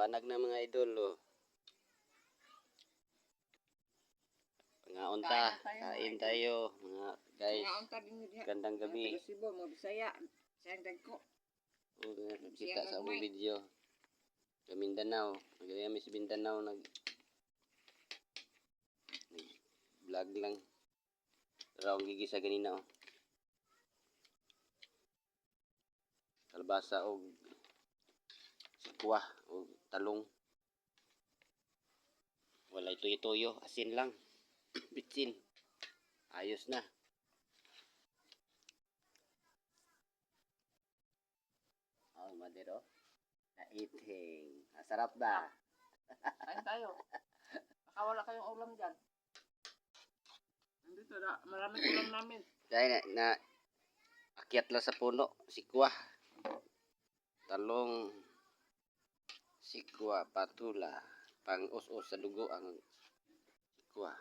Liwanag na mga idol. Oh. Mga unta, kain tayo mga guys. Gandang gabi. Kita sa among video. Sa Mindanao, nagayami sa Mindanao vlog lang. Raw gigisa ganina oh. Kalbasa o sikwa o talong. Walay tuyo-tuyo, asin lang. Bitsin. Ayos na. Oh, madero. Naiting. Masarap ba? Kain tayo. Baka wala kayong ulam dyan. Nandito na, maraming ulam namin. Dahil na akyat lang sa puno. Sikwa. Talong. Sikwa, patula. Pang us-us sa dugo ang sikwa.